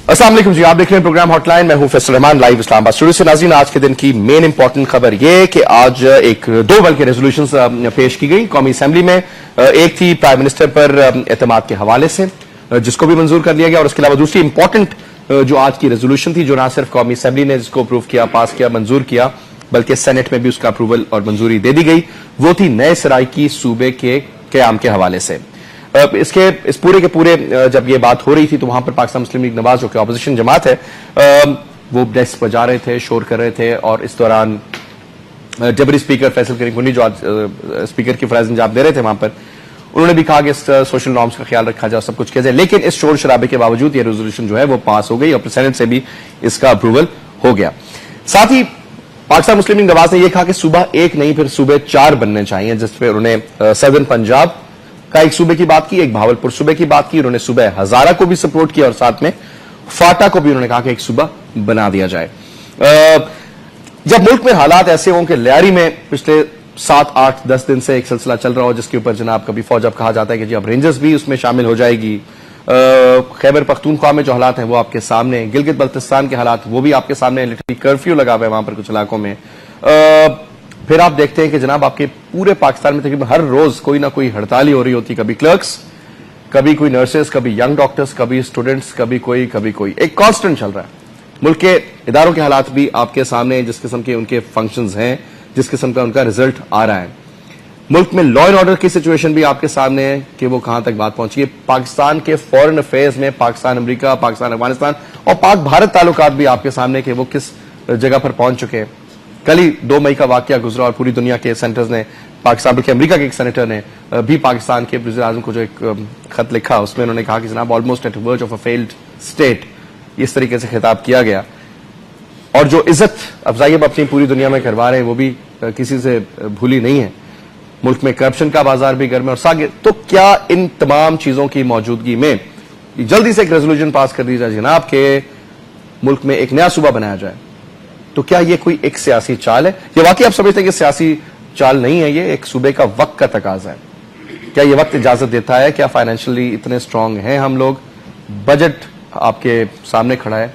अस्सलाम वालेकुम जी, आप देख रहे हैं प्रोग्राम हॉटलाइन। मैं हूं फैसल रहमान, लाइव इस्लामाबाद स्टूडियो से। नाज़रीन, आज के दिन की मेन इंपॉर्टेंट खबर यह कि आज दो बल्कि रेजोल्यूशन पेश की गई कौमी असेंबली में। एक थी प्राइम मिनिस्टर पर एतमाद के हवाले से, जिसको भी मंजूर कर लिया गया, और उसके अलावा दूसरी इंपॉर्टेंट जो आज की रेजोल्यूशन थी, जो ना सिर्फ कौमी असेंबली ने जिसको अप्रूव किया, पास किया, मंजूर किया, बल्कि सेनेट में भी उसका अप्रूवल और मंजूरी दे दी गई, वो थी नए सराइकी सूबे के क़याम के हवाले से। इस पूरे के पूरे जब ये बात हो रही थी तो वहां पर पाकिस्तान मुस्लिम लीग नवाज, जो कि अपोजिशन जमात है, वो डेस्क बजा रहे थे, शोर कर रहे थे, और इस दौरान डिप्टी स्पीकर फैसल करीम कुन्नी, जो आज स्पीकर की फराइज अंजाम दे रहे थे वहां पर, उन्होंने भी कहा कि इस सोशल नॉर्म्स का ख्याल रखा जाए, सब कुछ किया जाए। लेकिन इस शोर शराबे के बावजूद ये रेजोल्यूशन जो है वो पास हो गई और सेनेट से भी इसका अप्रूवल हो गया। साथ ही पाकिस्तान मुस्लिम लीग नवाज ने यह कहा कि सूबा एक नहीं, फिर सूबे 4 बनने चाहिए, जिसपे उन्होंने सदर्न पंजाब का एक सूबे की बात की, एक भावलपुर सूबे की बात की, उन्होंने सूबे हजारा को भी सपोर्ट किया, और साथ में फाटा को भी उन्होंने कहा कि एक सूबा बना दिया जाए। जब मुल्क में हालात ऐसे हों कि लियारी में पिछले 7, 8, 10 दिन से एक सिलसिला चल रहा हो, जिसके ऊपर जनाब कभी फौज अब कहा जाता है कि जी अब रेंजर्स भी उसमें शामिल हो जाएगी, खैबर पख्तूनख्वा में जो हालात हैं वो आपके सामने, गिलगित बल्तिस्तान के हालात वो भी आपके सामने, लिटरली कर्फ्यू लगा हुआ है वहां पर कुछ इलाकों में। फिर आप देखते हैं कि जनाब आपके पूरे पाकिस्तान में तकरीबन हर रोज कोई ना कोई हड़ताल ही हो रही होती, कभी क्लर्क्स, कभी कोई नर्सेस, कभी यंग डॉक्टर्स, कभी स्टूडेंट्स, कभी कोई, एक कांस्टेंट चल रहा है। मुल्क के इदारों के हालात भी आपके सामने, जिस किस्म के उनके फंक्शंस हैं, जिस किस्म का उनका रिजल्ट आ रहा है। मुल्क में लॉ एंड ऑर्डर की सिचुएशन भी आपके सामने है कि वो कहां तक बात पहुंची है। पाकिस्तान के फॉरेन अफेयर्स में पाकिस्तान अमेरिका, पाकिस्तान अफगानिस्तान और पाक भारत ताल्लुकात भी आपके सामने कि वो किस जगह पर पहुंच चुके हैं। कल ही 2 मई का वाकया गुजरा और पूरी दुनिया के सेनेटर्स ने, पाकिस्तान बल्कि अमेरिका के एक सेनेटर ने भी पाकिस्तान के वज़ीर आज़म को जो एक खत लिखा, उसमें उन्होंने कहा कि जनाब almost at verge of a failed state, इस तरीके से खिताब किया गया। और जो इज्जत अफजाई अब अपनी पूरी दुनिया में करवा रहे हैं वो भी किसी से भूली नहीं है। मुल्क में करप्शन का बाजार भी गर्म है और सागे। तो क्या इन तमाम चीजों की मौजूदगी में जल्दी से एक रेजोल्यूशन पास कर दी जाए जनाब के मुल्क में एक नया सूबा बनाया जाए, तो क्या ये कोई एक सियासी चाल है? ये वाकई आप समझते हैं कि सियासी चाल नहीं है, ये एक सूबे का वक्त का तकाजा है? क्या ये वक्त इजाजत देता है? क्या फाइनेंशियली इतने स्ट्रांग हैं हम लोग? बजट आपके सामने खड़ा है,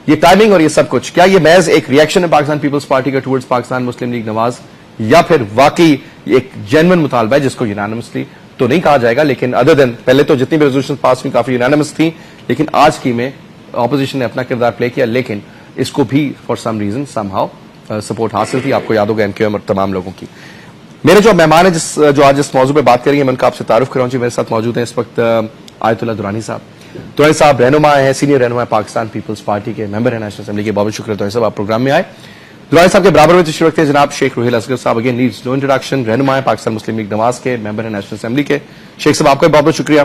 ये टाइमिंग और ये सब कुछ, क्या ये महज एक रिएक्शन है पाकिस्तान पीपल्स पार्टी का टुवर्ड्स पाकिस्तान मुस्लिम लीग नवाज, या फिर वाकई एक जेन्युइन मुतालबा है जिसको यूनानिमसली तो नहीं कहा जाएगा, लेकिन अदर देन पहले तो जितनी भी रेजोल्यूशन पास हुई काफी यूनानिमस थी, लेकिन आज की में ऑपोजिशन ने अपना किरदार प्ले किया, लेकिन इसको भी for some reason somehow support हासिल थी। आपको याद होगा एमक्यूएम और तमाम लोगों की। मेरे जो मेहमान है जो आज इस मौजूद पे बात करेंगे, मैं उनका आपसे तारुफ कराऊं जी। मेरे साथ मौजूद हैं इस वक्त आयतुल्लाह दुरानी साहब। दुरानी साहब रहनुमा हैं, सीनियर रहनुमा पाकिस्तान पीपल्स पार्टी के, मेंबर है नेशनल असेंबली के। बहुत शुक्रिया दुरानी साहब आप प्रोग्राम में आए। दुरानी साहब के बराबर में तशरीफ रखते हैं जनाब शेख रुहील असगर साहब, अगेन नीड्स नो इंट्रोडक्शन, रहनुमा है पाकिस्तान मुस्लिम लीग नवाज के, मेंबर है नेशनल असेंबली के। शेख साहब आपका बहुत बहुत शुक्रिया।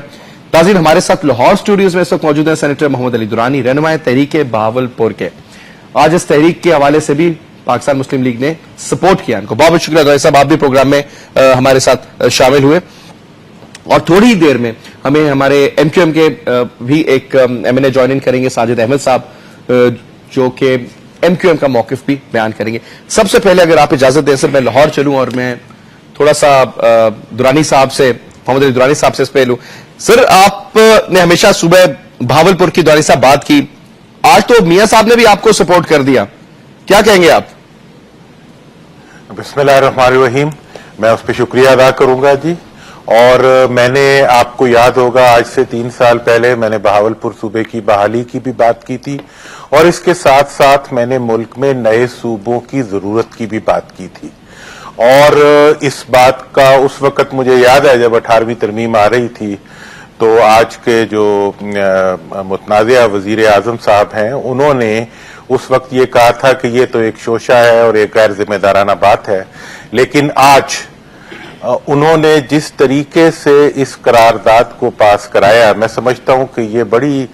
नाज़रीन, हमारे साथ लाहौर स्टूडियोज में इस वक्त मौजूद है सेनेटर मोहम्मद अली दुरानी, रहनुमा है तहरीक बहावलपुर के। आज इस तहरीक के हवाले से भी पाकिस्तान मुस्लिम लीग ने सपोर्ट किया इनको। बहुत बहुत शुक्रिया दुरानी साहब, आप भी प्रोग्राम में हमारे साथ शामिल हुए। और थोड़ी ही देर में हमें हमारे एमक्यूएम के भी एक एमएनए ज्वाइन इन करेंगे, साजिद अहमद साहब, जो कि एमक्यूएम का मौकिफ भी बयान करेंगे। सबसे पहले अगर आप इजाजत दें सर, मैं लाहौर चलूं और मैं थोड़ा सा दुरानी साहब से, मोहम्मद अली दुरानी साहब से इस पे लूं। सर, आपने हमेशा सुबह भावलपुर की दुरानी साहब बात की, आज तो मियां साहब ने भी आपको सपोर्ट कर दिया, क्या कहेंगे आप? बिस्मिल्लाहिर्रहमानिर्रहीम, मैं उस पर शुक्रिया अदा करूंगा जी। और मैंने, आपको याद होगा, आज से 3 साल पहले मैंने बहावलपुर सूबे की बहाली की भी बात की थी, और इसके साथ साथ मैंने मुल्क में नए सूबों की जरूरत की भी बात की थी। और इस बात का उस वक्त मुझे याद है जब 18वीं तरमीम आ रही थी, तो आज के जो मुतनाज़िया वजीर आजम साहब हैं, उन्होंने उस वक्त ये कहा था कि ये तो एक शोशा है और एक गैर जिम्मेदाराना बात है। लेकिन आज उन्होंने जिस तरीके से इस करारदाद को पास कराया, मैं समझता हूं कि ये बड़ी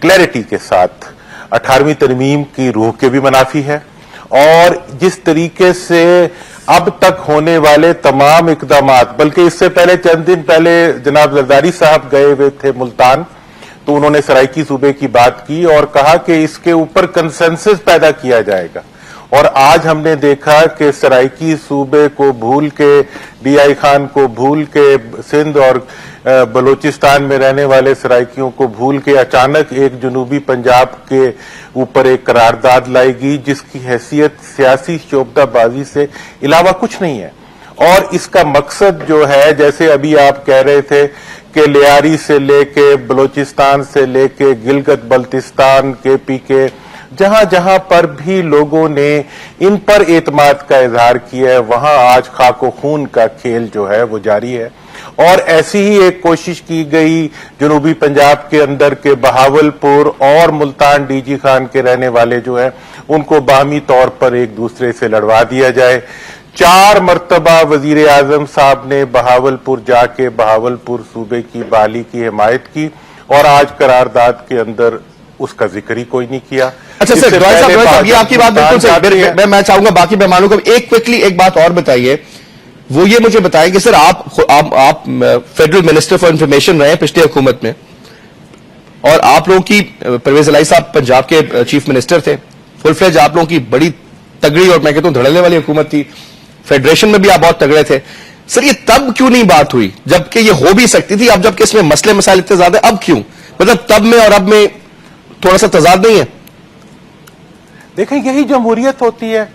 क्लैरिटी के साथ 18वीं तरमीम की रूह के भी मुनाफी है, और जिस तरीके से अब तक होने वाले तमाम इकदामात, बल्कि इससे पहले चंद दिन पहले जनाब जरदारी साहब गए हुए थे मुल्तान, तो उन्होंने सराइकी सूबे की बात की और कहा कि इसके ऊपर कंसेंसस पैदा किया जाएगा। और आज हमने देखा कि सराइकी सूबे को भूल के, डीआई खान को भूल के, सिंध और बलूचिस्तान में रहने वाले सराइकियों को भूल के अचानक एक जनूबी पंजाब के ऊपर एक करारदाद लाई गई जिसकी हैसियत सियासी शोबदाबाजी से अलावा कुछ नहीं है। और इसका मकसद जो है, जैसे अभी आप कह रहे थे कि लियारी से लेके बलूचिस्तान से लेके गिलगित बल्तिस्तान KPK, जहां जहां पर भी लोगों ने इन पर एतमाद का इजहार किया है, वहां आज खाको खून का खेल जो है वो जारी है। और ऐसी ही एक कोशिश की गई जनूबी पंजाब के अंदर के बहावलपुर और मुल्तान डीजी खान के रहने वाले जो है उनको बाहमी तौर पर एक दूसरे से लड़वा दिया जाए। 4 मरतबा वजीर आजम साहब ने बहावलपुर जाके बहावलपुर सूबे की बहाली की हिमायत की और आज करारदाद के अंदर उसका जिक्र ही कोई नहीं किया। अच्छा सर, साहब ये आपकी बात बिल्कुल सही। मैं चाहूंगा बाकी मेहमानों को एक क्विकली एक बात और बताइए, वो ये मुझे बताएं कि सर आप फेडरल मिनिस्टर फॉर इंफॉर्मेशन रहे पिछली हुकूमत में, और आप लोगों की परवेज इलाही साहब पंजाब के चीफ मिनिस्टर थे, फुल फ्लेज आप लोगों की बड़ी तगड़ी और मैं कहता हूं धड़ल्ले वाली हुकूमत थी, फेडरेशन में भी आप बहुत तगड़े थे। सर ये तब क्यों नहीं बात हुई जबकि ये हो भी सकती थी? अब जबकि इसमें मसले मसाइल इतने ज्यादा, अब क्यों? मतलब तब में और अब में थोड़ा सा तजाद नहीं है? देखें, यही जमहूरियत होती है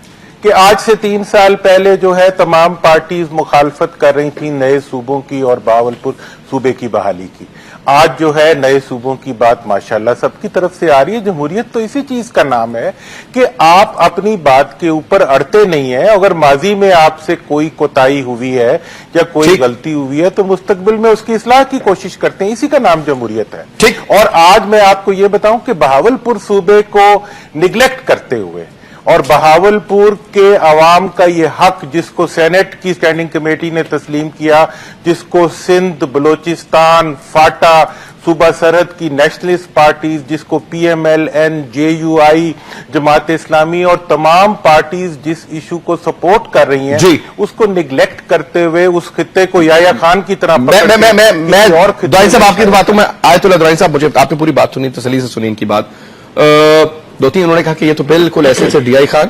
कि आज से 3 साल पहले जो है तमाम पार्टीज मुखालफत कर रही थी नए सूबों की और बहावलपुर सूबे की बहाली की। आज जो है नए सूबों की बात माशाल्लाह सबकी तरफ से आ रही है। जमहूरियत तो इसी चीज का नाम है कि आप अपनी बात के ऊपर अड़ते नहीं है। अगर माजी में आपसे कोई कोताही हुई है या कोई गलती हुई है तो मुस्तकबिल में उसकी इस्लाह की कोशिश करते हैं, इसी का नाम जमहूरियत है। ठीक। और आज मैं आपको ये बताऊं कि बहावलपुर सूबे को निगलेक्ट करते हुए और बहावलपुर के अवाम का ये हक जिसको सेनेट की स्टैंडिंग कमेटी ने तस्लीम किया, जिसको सिंध, बलूचिस्तान, फाटा, सूबा सरहद की नेशनलिस्ट पार्टीज, जिसको PMLN, JUI, जमात इस्लामी और तमाम पार्टीज जिस इशू को सपोर्ट कर रही हैं, उसको निगलेक्ट करते हुए उस खित्ते को याया खान की तरह मैं और दुआई साहब आपकी बातों में आयतुल्लाह दुआई साहब, मुझे आपने पूरी बात सुनी, तसल्ली से सुनी इनकी बात। 2-3 उन्होंने कहा कि ये तो बिल्कुल ऐसे से DI खान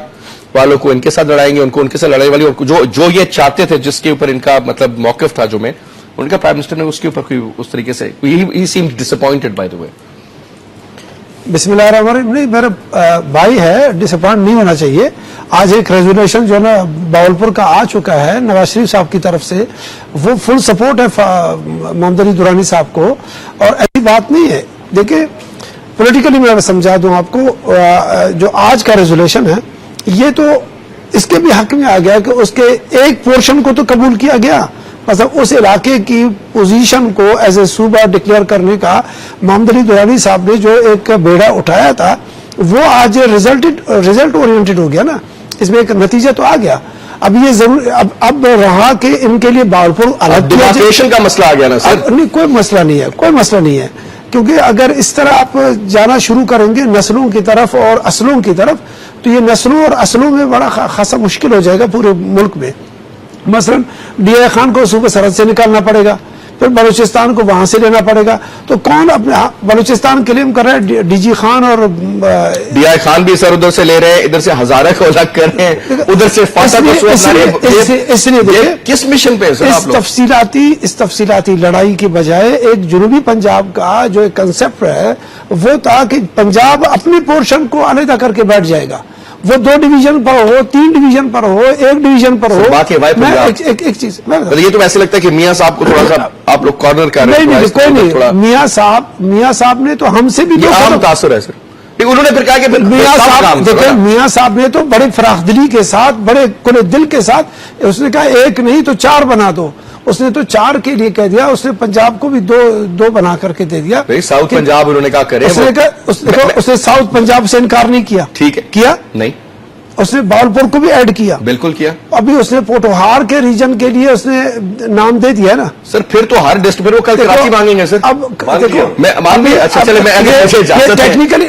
वालों को इनके साथ लड़ाएंगे, उनको उनके साथ लड़ाई वाली, और जो ये चाहते थे, जिसके ऊपर इनका मतलब मौकिफ था, जो में उनका प्राइम मिनिस्टर ने उसके ऊपर कोई उस तरीके से ही seemed disappointed by the way. बिस्मिल्लाहिर्रहमानिर्रहीम। नहीं, मेरा भाई है, डिसअपॉइंट नहीं होना चाहिए। आज एक रेजोल्यूशन जो ना बावलपुर का आ चुका है नवाज शरीफ साहब की तरफ से, वो फुल सपोर्ट है मोहम्मद अली दुरानी साहब को, और ऐसी बात नहीं है। देखिए, पॉलिटिकली मैं समझा दूं आपको, जो आज का रेजोल्यूशन है ये तो इसके भी हक में आ गया कि उसके एक पोर्शन को तो कबूल किया गया, मतलब उस इलाके की पोजीशन को एज ए सूबा डिक्लेयर करने का मोहम्मद अली दुरानी साहब ने जो एक बेड़ा उठाया था, वो आज रिजल्ट ओरिएंटेड हो गया ना, इसमें एक नतीजा तो आ गया। अब ये जरूर अब रहा कि इनके लिए बावलपुर अलग डिमार्केशन का मसला आ गया ना सर? नहीं, कोई मसला नहीं है, कोई मसला नहीं है, क्योंकि अगर इस तरह आप जाना शुरू करेंगे नस्लों की तरफ और असलों की तरफ, तो ये नस्लों और असलों में बड़ा खासा मुश्किल हो जाएगा पूरे मुल्क में। मसलन DI खान को सूबे सरहद से निकालना पड़ेगा, फिर बलूचिस्तान को वहां से लेना पड़ेगा, तो कौन अपने बलूचिस्तान क्लेम कर रहा है? DG खान और DI खान भी सर उधर से ले रहे हैं, इधर से हजारा को अलग कर रहे हैं, उधर से इसलिए किस मिशन पे सर? इस तफसीलाती लड़ाई की बजाय एक जनूबी पंजाब का जो एक कंसेप्ट है वो था कि पंजाब अपने पोर्शन को अलग करके बैठ जाएगा, वो 2 डिवीजन पर हो, 3 डिवीजन पर हो, 1 डिवीजन पर हो। एक चीज ये तो वैसे लगता है कि मियां साहब को थोड़ा सा आप लोग कॉर्नर कर रहे हैं। नहीं, कोई नहीं, मियां साहब ने तो हमसे भी आम तासुर है सर। उन्होंने फिर कहा कि मियां साहब ने तो बड़े फराखदिली के साथ, बड़े खुले दिल के साथ उसने कहा 1 नहीं तो 4 बना दो। उसने तो 4 के लिए कह दिया, उसने पंजाब को भी 2 बना करके दे दिया। साउथ पंजाब उन्होंने कहा करे, उसने साउथ पंजाब से इनकार नहीं किया। ठीक है, किया नहीं, उसने बावलपुर को भी ऐड किया, बिल्कुल किया। अभी उसने पोटोहार के रीजन के लिए उसने नाम दे दिया ना सर। फिर तो हर डिस्ट्रिक्ट में वो कल कराची मांगेंगे सर। अब देखो, मैं मान लिया। अच्छा चले, मैं टेक्निकली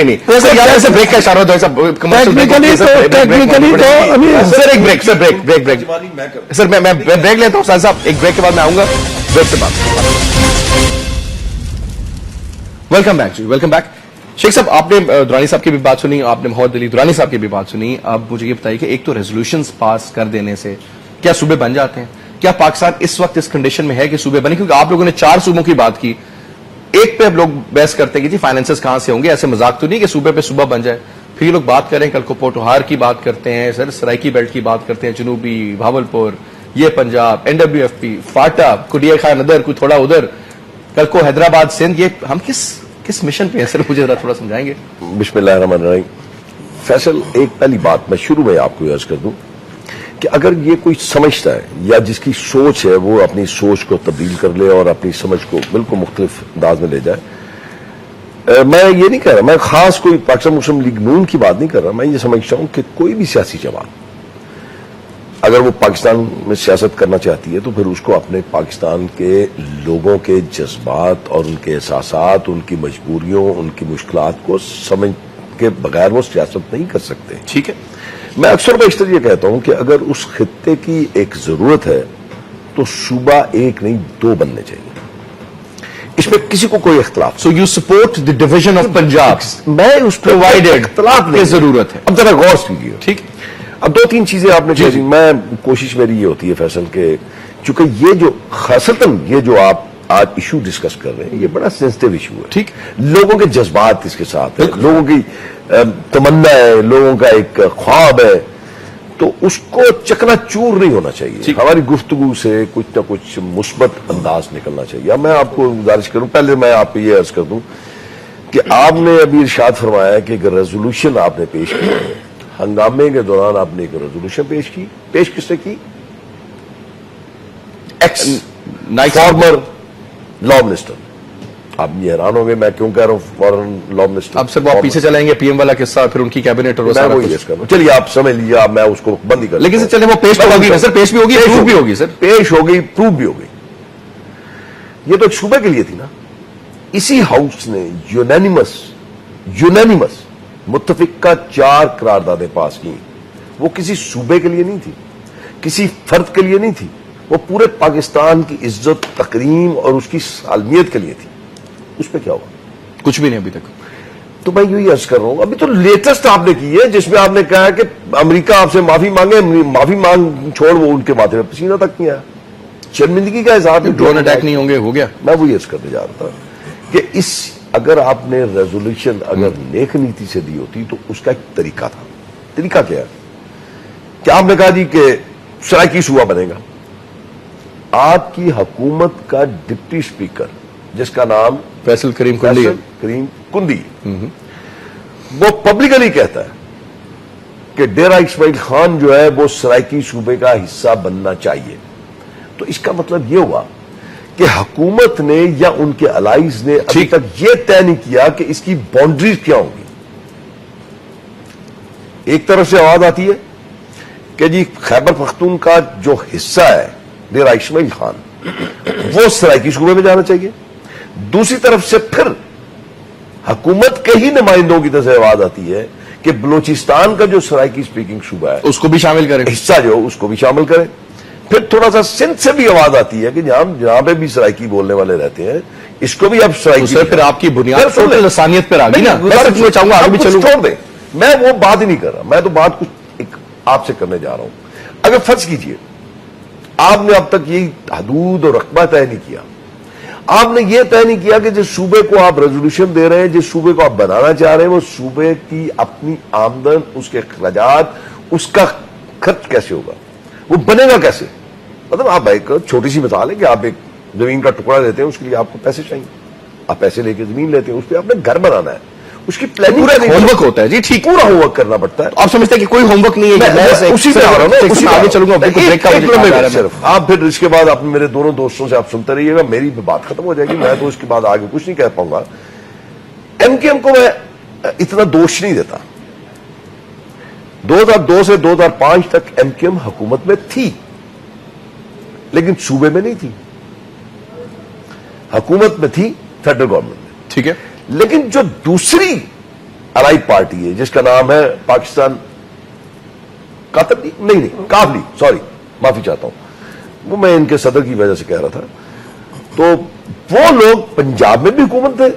नहीं सर, यार ऐसे ब्रेक का इशारा दो, ऐसा टेक्निकली सर एक ब्रेक सर, मैं ब्रेक लेता हूँ साहब, एक ब्रेक के बाद मैं आऊंगा, ब्रेक के बाद। वेलकम बैक जी, वेलकम बैक। शेख साहब, आपने दुरानी साहब की भी बात सुनी, आपने मोहम्मद अली दुरानी साहब की भी बात सुनी. अब मुझे ये बताइए कि एक तो रेजोल्यूशंस पास कर देने से क्या सूबे बन जाते हैं? क्या पाकिस्तान इस वक्त इस कंडीशन में है कि सूबे बने? क्योंकि आप लोगों ने 4 सूबों की बात की. एक पे अब लोग बहस करते हैं कि जी फाइनेंसेस कहां से होंगे, ऐसे मजाक तो नहीं कि सूबे पे सूबा बन जाए. फिर ये लोग बात करें, कल को पोटोहार की बात करते हैं, सर सराइकी बेल्ट की बात करते हैं, जनूबी भावलपुर, ये पंजाब, NWFP, फाटा, कुडिया खान अदर, कोई थोड़ा उधर, कल को हैदराबाद, सिंध. ये हम किस मिशन पे है सर? मुझे जरा थोड़ा समझाएंगे. बिस्मिल्लाहिर्रहमानिर्रहीम. फैसल, एक पहली बात मैं शुरू में आपको अर्ज कर दूं कि अगर ये कोई समझता है या जिसकी सोच है वो अपनी सोच को तब्दील कर ले और अपनी समझ को बिल्कुल मुख्तलिफ अंदाज में ले जाए. मैं ये नहीं कह रहा, मैं खास कोई पाकिस्तान मुस्लिम लीग नून की बात नहीं कर रहा. मैं ये समझता हूं कि कोई भी सियासी जमात अगर वो पाकिस्तान में सियासत करना चाहती है तो फिर उसको अपने पाकिस्तान के लोगों के जज्बात और उनके एहसासात, उनकी मजबूरियों, उनकी मुश्किलात को समझ के बगैर वो सियासत नहीं कर सकते. ठीक है. मैं अक्सर बेशतर ये कहता हूं कि अगर उस खित्ते की एक जरूरत है तो सूबा एक नहीं 2 बनने चाहिए. इसमें किसी को कोई इख्तलाफ. So you support the division of Punjab. मैं उस पर प्रोवाइडेड इख्तलाफ नहीं, जरूरत है. अब जरा गौर कीजिए. ठीक. अब 2-3 चीजें आपने कह दी. मैं कोशिश मेरी ये होती है फैसल के, चूंकि ये जो खासतन ये जो आप आज इशू डिस्कस कर रहे हैं ये बड़ा सेंसिटिव इशू है. ठीक. लोगों के जज्बात इसके साथ है, लोगों की तमन्ना है, लोगों का एक ख्वाब है, तो उसको चकनाचूर नहीं होना चाहिए. हमारी गुफ्तगू से कुछ ना कुछ मुस्बत अंदाज निकलना चाहिए. अब मैं आपको गुजारिश करूं, पहले मैं आपको ये अर्ज कर दूं कि आपने अभी इरशाद फरमाया कि एक रेजोल्यूशन आपने पेश की है. हंगामे के दौरान आपने एक रेजोल्यूशन पेश किसने की? X former law minister. आप ये हैरान होंगे मैं क्यों कह रहा हूं फॉरेन लॉ मिनिस्टर. अब सर वो आप पीछे चलाएंगे पीएम वाला किस्सा, फिर उनकी कैबिनेट और वो सारा कुछ. चलिए आप समझ लीजिए, आप मैं उसको बंद ही कर. लेकिन सर चले वो पेश तो होगी ना सर, पेश भी होगी, प्रूफ भी होगी सर. पेश हो गई, प्रूफ भी हो गई. ये तो एक सूबे के लिए थी ना. इसी हाउस ने यूनानिमस मुत्तफिका 4 करारदादें पास की. वो किसी सूबे के लिए नहीं थी, किसी फर्द के लिए नहीं थी, वो पूरे पाकिस्तान की इज्जत, तकरीम और उसकी सालमियत के लिए थी. उस पर क्या हुआ? कुछ भी नहीं अभी तक. तो मैं यही अर्ज कर रहा हूं. अभी तो लेटेस्ट आपने की है जिसमें आपने कहा कि अमेरिका आपसे माफी मांगे, माफी मांग छोड़ वो उनके माथे में पसीना तक नहीं आया. शर्मिंदगी का हिसाब. ड्रोन अटैक नहीं होंगे, हो गया. मैं वही अर्ज करने जा रहा था कि इस अगर आपने रेजोल्यूशन अगर नेक नीति से दी होती तो उसका एक तरीका था. तरीका क्या है? क्या आपने कहा जी कि सराइकी सूबा बनेगा. आपकी हुकूमत का डिप्टी स्पीकर जिसका नाम फैसल करीम कुंदी, वो पब्लिकली कहता है कि डेरा इस्माइल खान जो है वो सराइकी सूबे का हिस्सा बनना चाहिए. तो इसका मतलब ये हुआ कि हुकूमत ने या उनके अलाइज ने अभी तक ये तय नहीं किया कि इसकी बाउंड्रीज क्या होंगी. एक तरफ से आवाज आती है कि जी खैबर पख्तूनख्वा जो हिस्सा है डेरा इस्माइल खान वो सराइकी सूबे में जाना चाहिए. दूसरी तरफ से फिर हुकूमत के ही नुमाइंदों की तरफ से आवाज आती है कि बलूचिस्तान का जो सराइकी स्पीकिंग सूबा है उसको भी शामिल करें, हिस्सा जो उसको भी शामिल करें. फिर थोड़ा सा सिंध से भी आवाज आती है कि जहां पे भी सराइकी बोलने वाले रहते हैं इसको भी अब सराइकी. तो फिर आपकी बुनियाद टोटल लसानियत पर आ गई ना. मैं चाहूंगा आगे भी चलूं. छोड़ दे, मैं वो बात ही नहीं कर रहा. मैं तो बात कुछ एक आपसे करने जा रहा हूं. अगर फर्ज कीजिए आपने अब तक ये हदूद और रकबा तय नहीं किया, आपने ये तय नहीं किया कि जिस सूबे को आप रेजोल्यूशन दे रहे हैं, जिस सूबे को आप बनाना चाह रहे हैं, वो सूबे की अपनी आमदन, उसके अखराजात, उसका खर्च कैसे होगा, वो बनेगा कैसे. मतलब आप एक छोटी सी मिसाल है कि आप एक जमीन का टुकड़ा लेते हैं, उसके लिए आपको पैसे चाहिए, आप पैसे लेके जमीन लेते हैं, उस पर आपने घर बनाना है, उसकी प्लानिंग होमवर्क होता है जी. ठीक, पूरा होमवर्क करना पड़ता है. आप समझते हैं कि कोई होमवर्क नहीं है. मैं उसी पे आ रहा हूं, उसी आगे चलूंगा. सिर्फ आप फिर इसके बाद आप मेरे दोनों दोस्तों से आप सुनते रहिएगा, मेरी बात खत्म हो जाएगी. मैं तो इसके बाद आगे कुछ नहीं कह पाऊंगा. एमकेएम को मैं इतना दोष नहीं देता. 2002 से 2005 तक एमकेएम हुकूमत में थी लेकिन सूबे में नहीं थी. हुकूमत में थी फेडरल गवर्नमेंट में. ठीक है. लेकिन जो दूसरी अलाई पार्टी है जिसका नाम है पाकिस्तान काफली, सॉरी माफी चाहता हूं, वो मैं इनके सदर की वजह से कह रहा था. तो वो लोग पंजाब में भी हुकूमत थे,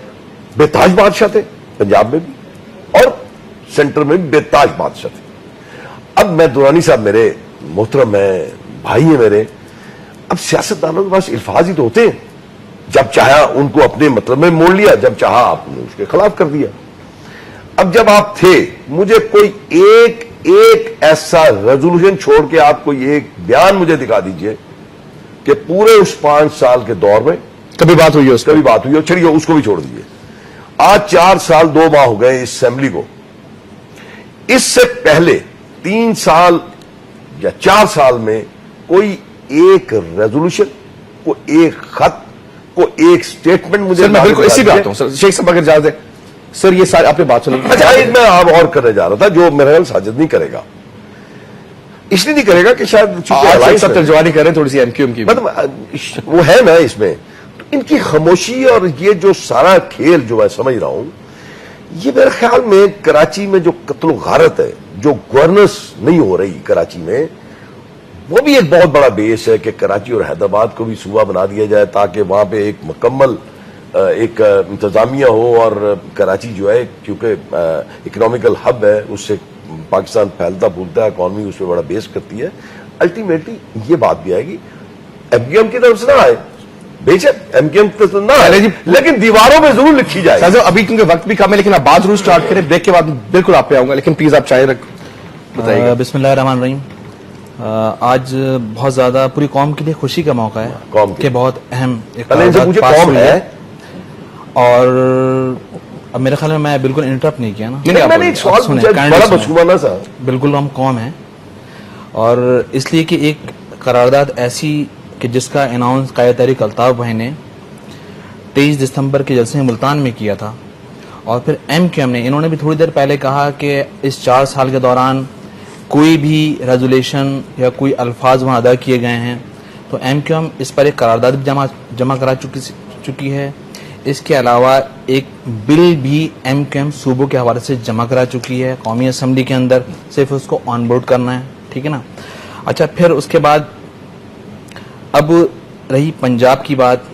बेताज बादशाह थे, पंजाब में भी और सेंटर में भी बेताज बादशाह थे। अब मैं दुरानी साहब मेरे मोहतरम है, भाई है मेरे, अब सियासतदानों के पास अल्फाज ही तो होते हैं, जब चाहा उनको अपने मतलब में मोड़ लिया, जब चाहा आपने उसके खिलाफ कर दिया। अब जब आप थे, मुझे कोई एक ऐसा रेजोल्यूशन छोड़ के आप कोई एक बयान मुझे दिखा दीजिए कि पूरे उस 5 साल के दौर में कभी बात हुई है उसकी? कभी बात हुई हो, चलिए उसको भी छोड़ दीजिए। आज 4 साल 2 माह हो गए इस असेंबली को, इससे पहले 3 साल या 4 साल में कोई एक रेजोल्यूशन, कोई एक खत, कोई एक स्टेटमेंट मुझे सर मैं बिल्कुल इसी पे आता हूं सर। शेख साहब अगर इजाजत है सर, ये सारी आपने बात सुनी। अच्छा, एक मैं आप और करने जा रहा था जो मेरा ख्याल साजिद नहीं करेगा, इसलिए नहीं करेगा कि शायद आज सब तर्जमानी कर रहे हैं थोड़ी सी एमक्यूएम की, मतलब वो है ना इसमें, तो इनकी खामोशी और ये जो सारा खेल जो मैं समझ रहा हूं, ये मेरे ख्याल में कराची में जो कत्ल गारत है, जो गवर्नेंस नहीं हो रही कराची में, वो भी एक बहुत बड़ा बेस है कि कराची और हैदराबाद को भी सूबा बना दिया जाए ताकि वहां पे एक मुकम्मल एक इंतजामिया हो। और कराची जो है क्योंकि इकोनॉमिकल हब है, उससे पाकिस्तान फैलता फूलता है, इकॉनमी उस पर बड़ा बेस करती है। अल्टीमेटली ये बात भी आएगी, एमक्यूएम की तरफ से ना आए, बेशक एमक्यूएम की तरफ से ना आए, लेकिन दीवारों में जरूर लिखी जाए। साहब अभी क्योंकि वक्त भी कम है, लेकिन आप बात जरूर स्टार्ट करें, ब्रेक के बाद बिल्कुल आप पे आऊंगा, लेकिन प्लीज आप चाहे बताइए। बिस्मिल्लाहिर्रहमानिर्रहीम। आज बहुत ज्यादा पूरी कौम के लिए खुशी का मौका है, कौम के कि बहुत अहम एक मुझे पास कौम हुई है। और अब मेरे ख्याल में मैं बिल्कुल इंटरप्ट नहीं किया ना, मैंने एक सवाल पूछा, बड़ा मशहूराना सा। बिल्कुल हम कौम है, और इसलिए कि एक करारदाद ऐसी कि जिसका अनाउंस कायद तहरीक अल्ताफ भाई ने 23 दिसंबर के जलसे मुल्तान में किया था, और फिर एमक्यूएम ने, इन्होंने भी थोड़ी देर पहले कहा कि इस 4 साल के दौरान कोई भी रेजोल्यूशन या कोई अल्फाज वहाँ अदा किए गए हैं, तो एमक्यूएम इस पर एक करारदाद भी जमा करा चुकी है। इसके अलावा एक बिल भी एमक्यूएम सूबों के हवाले से जमा करा चुकी है कौमी असेंबली के अंदर, सिर्फ उसको ऑन बोर्ड करना है, ठीक है ना। अच्छा, फिर उसके बाद अब रही पंजाब की बात,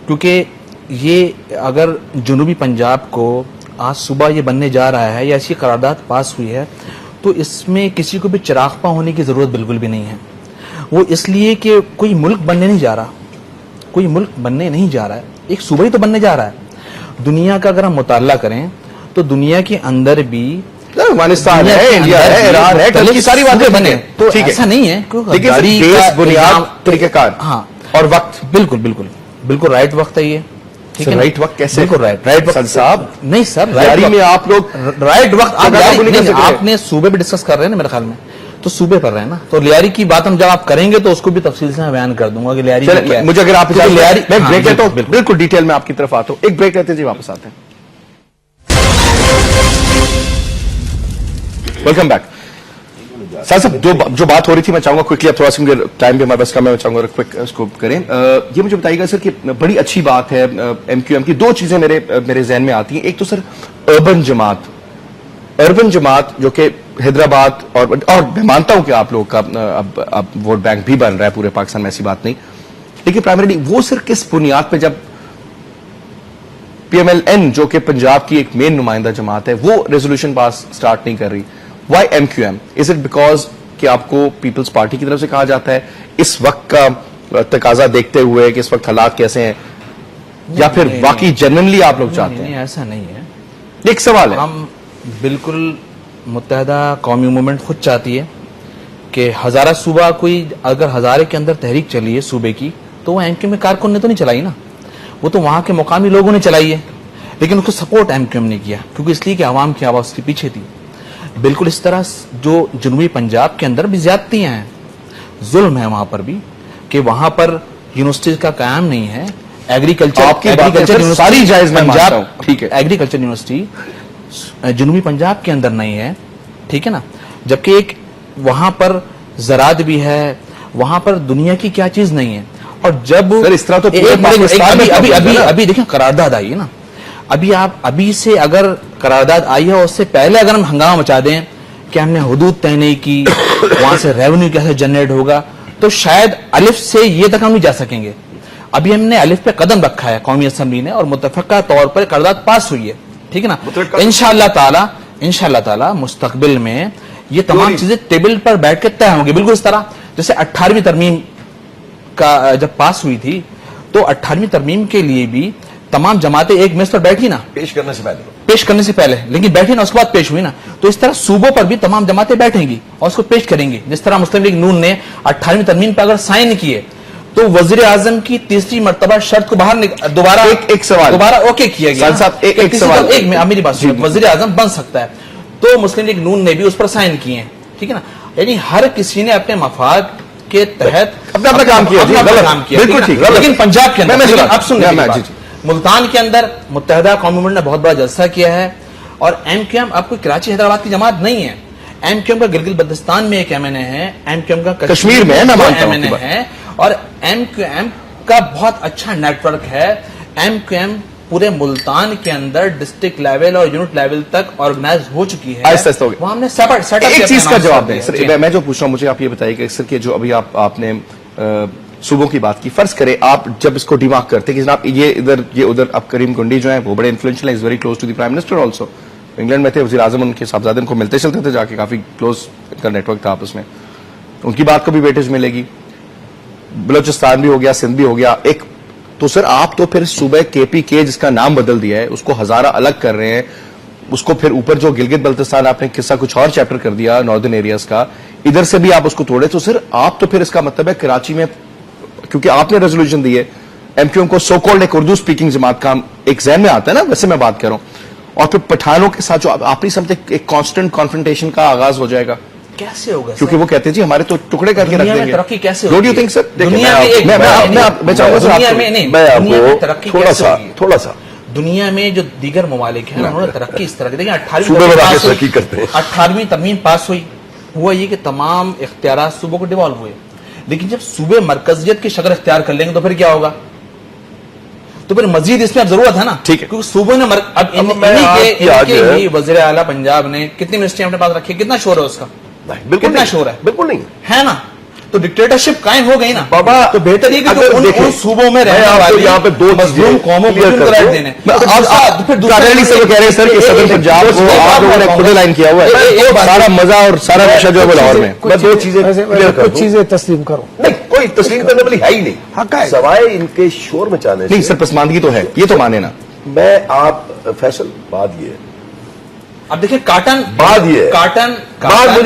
क्योंकि ये अगर जनूबी पंजाब को आज सुबह ये बनने जा रहा है या ऐसी करारदाद पास हुई है, तो इसमें किसी को भी चिरागपा होने की जरूरत बिल्कुल भी नहीं है। वो इसलिए कि कोई मुल्क बनने नहीं जा रहा, कोई मुल्क बनने नहीं जा रहा है, एक सूबा ही तो बनने जा रहा है। दुनिया का अगर हम मुताला करें तो दुनिया के अंदर भी अफगानिस्तान है, इंडिया है, ईरान है, टर्की, सारी बातें बने, तो ठीक है। ऐसा नहीं है, लेकिन देश, बुनियाद, तरीकेकार, हाँ, और वक्त, बिल्कुल बिल्कुल बिल्कुल राइट वक्त है ये, ठीक है। राइट वक्त कैसे? बिल्कुल राइट वक्त साहब नहीं सर, जारी में आप लोग राइट वक्त नहीं, आपने सूबे पे डिस्कस कर रहे हैं ना, मेरे ख्याल में तो सूबे पर रहे हैं ना, तो लियारी की बात हम जब आप करेंगे तो उसको भी तफसील से मैं बयान कर दूंगा कि लियारी क्या है। मुझे अगर आप लियारी, मैं ब्रेक लेता हूं, बिल्कुल डिटेल में आपकी तरफ आता हूं, एक ब्रेक लेते हैं जी, वापस आते हैं। Welcome back. साहब जो बात हो रही थी, मैं चाहूंगा क्विकली, अब थोड़ा सा टाइम भी हमारे बस का, मैं चाहूंगा क्विक इसको करें। ये मुझे बताइएगा सर कि बड़ी अच्छी बात है एमक्यूएम की, 2 चीजें मेरे जहन में आती हैं। एक तो सर अर्बन जमात जो कि हैदराबाद और मैं मानता हूं कि आप लोग का अब वोट बैंक भी बन रहा है पूरे पाकिस्तान में, ऐसी बात नहीं, लेकिन प्राइमरीली वो सर किस बुनियाद पे, जब पीएमएलएन जो कि पंजाब की एक मेन नुमाइंदा जमात है वो रेजोल्यूशन पास स्टार्ट नहीं कर रही, why MQM? Is it because कि आपको पीपल्स पार्टी की तरफ से कहा जाता है इस वक्त का तकाजा देखते हुए कि इस वक्त हालात कैसे हैं, या फिर वाकई जेन्युइनली आप लोग चाहते हैं? ऐसा नहीं है, एक सवाल है। हम बिल्कुल मुत्तहदा कौमी मूवमेंट खुद चाहती है कि हजारा सूबा, कोई अगर हजारे के अंदर तहरीक चली है सूबे की, तो वो एमक्यूएम में कारकुन ने तो नहीं चलाई ना, वो तो वहां के मुकामी लोगों ने चलाई है, लेकिन उसको सपोर्ट एमक्यूएम ने किया, क्योंकि इसलिए कि आवाम की आवाज उसके पीछे थी। बिल्कुल इस तरह जो जनूबी पंजाब के अंदर भी ज्यादतियां हैं, जुल्म है वहां पर भी, कि वहां पर यूनिवर्सिटीज का कायम नहीं है, एग्रीकल्चर सारी जायज मैं मानता हूं, ठीक है, एग्रीकल्चर यूनिवर्सिटी जनूबी पंजाब के अंदर नहीं है, ठीक है ना, जबकि एक वहां पर ज़राअत भी है, वहां पर दुनिया की क्या चीज नहीं है। और जब सर इस तरह तो अभी देखिए करारदाद आई है ना, अभी आप अभी से अगर करारदाद आई है और उससे पहले अगर हम हंगामा मचा दें कि हमने हुदूद तय नहीं की, वहां से रेवेन्यू कैसे जनरेट होगा, तो शायद अलिफ से ये तक हम नहीं जा सकेंगे। अभी हमने अलिफ पे कदम रखा है कौमी असेंबली ने, और मुतफक्का तौर पर करारदाद पास हुई है, ٹھیک ہے نا. انشاءاللہ تعالی مستقبل میں یہ تمام چیزیں ٹیبل پر بیٹھ کے طے ہوں گی, بالکل اس طرح جیسے 18ویں ترمیم کا جب پاس ہوئی تھی تو 18ویں ترمیم کے لیے بھی تمام جماعتیں ایک میز پر بیٹھی نا, پیش کرنے سے پہلے, لیکن بیٹھی نا اس کے بعد پیش ہوئی نا. تو اس طرح صوبوں پر بھی تمام جماعتیں بیٹھیں گی اور اس کو پیش کریں گی. جس طرح مسلم لیگ نون نے 18ویں ترمیم پر اگر سائن کیے تو وزیر اعظم کی تیسری مرتبہ شرط کو باہر دوبارہ اوکے کیا گیا. میری بات وزیر اعظم بن سکتا ہے, تو مسلم لیگ نون نے بھی اس پر سائن کیے ہیں, ٹھیک ہے نا. یعنی ہر کسی نے اپنے مفاد کے تحت اپنا کام کیا, بالکل ٹھیک. لیکن پنجاب کے اندر اب سن ملتان کے اندر متحدہ قومی منڈ نے بہت بڑا جلسہ کیا ہے, اور ایم کیو ایم آپ کو کراچی حیدرآباد کی جماعت نہیں ہے. ایم کیو ایم کا گلگت بلتستان میں ایک ایم این اے ہے, ایم کیو ایم کا کشمیر میں ایم این اے ہے, اور ایم کیو ایم کا بہت اچھا نیٹ ورک ہے. ایم کیو ایم پورے ملتان کے اندر ڈسٹرکٹ لیول اور یونٹ لیول تک آرگنائز ہو چکی ہے. وہاں ہم نے ایک چیز کا جواب دیں سر, میں جو پوچھ رہا ہوں مجھے آپ یہ بتائیے کہ سر کہ جو ابھی آپ نے صوبوں کی بات کی, فرض کرے آپ جب اس کو ڈیمارک کرتے کہ جناب یہ ادھر یہ ادھر, اب کریم گنڈی جو ہیں وہ بڑے انفلوئنشل ہیں, is very close to the prime minister also, England میں تھے, وزیر اعظم ان کے صاحبزادے ان کو ملتے چلتے تھے جا کے, کافی کلوز کا نیٹ ورک تھا آپس میں, ان کی بات کو بھی ویٹیج ملے گی. بلوچستان بھی ہو گیا, سندھ بھی ہو گیا ایک, تو سر آپ تو پھر صوبہ کے پی کے جس کا نام بدل دیا ہے اس کو ہزارہ الگ کر رہے ہیں, اس کو پھر اوپر جو گلگت بلتستان آپ نے قصہ کچھ اور چیپٹر کر دیا ناردرن ایریاز کا, ادھر سے بھی آپ اس کو توڑے. تو سر آپ تو پھر اس کا مطلب ہے کراچی میں, کیونکہ آپ نے ریزولوشن دی ہے ایم کیو ایم کو, سو کالڈ ایک اردو سپیکنگ جماعت کا ایک ذہن میں آتا ہے نا, ویسے میں بات کر رہا ہوں, اور پھر پٹھانوں کے ساتھ جو آپ نہیں سمجھتے ایک کانسٹنٹ کانفرنٹیشن کا آغاز ہو جائے گا, کیسے ہوگا؟ کیونکہ وہ کہتے ہیں جی ہمارے تو ٹکڑے کر کے رکھ دیں گے. ترقی کیسے ڈونٹ یو تھنک سر؟ تھوڑا سا دنیا میں جو دیگر ممالک ہیں انہوں نے ترقی اس طرح کی, دیکھیں 18ویں ترمیم پاس ہوئی, ہوا یہ کہ تمام اختیارات صوبوں کو ڈیوالو ہوئے, لیکن جب صوبے مرکزیت کی شکل اختیار کر لیں گے تو پھر کیا ہوگا؟ تو پھر مزید اس میں اب ضرورت ہے نا, ٹھیک ہے, کیونکہ صوبوں نے وزیر اعلیٰ پنجاب نے کتنی منسٹریاں اپنے پاس رکھی, کتنا شور ہے اس کا؟ بالکل شور ہے, بالکل نہیں ہے نا. تو ڈکٹیٹرشپ قائم ہو گئی نا بابا, تو بہتر یہ کہ ان صوبوں میں رہنے والی یہاں پہ دو مظلوم قوموں کو رائٹ دینے. کہہ رہے سر کہ صدر پنجاب کو آپ لوگوں نے خود لائن کیا ہوا ہے, سارا مزہ اور سارا نشہ جو ہے لاہور میں. میں دو چیزیں تسلیم کروں, نہیں کوئی تسلیم کرنے والی ہے ہی نہیں, سوائے ان کے شور مچانے سے. نہیں سر, پسماندگی تو ہے, یہ تو مانے نا. میں آپ فیصل بات یہ ہے, اب دیکھیں کاٹن مجھے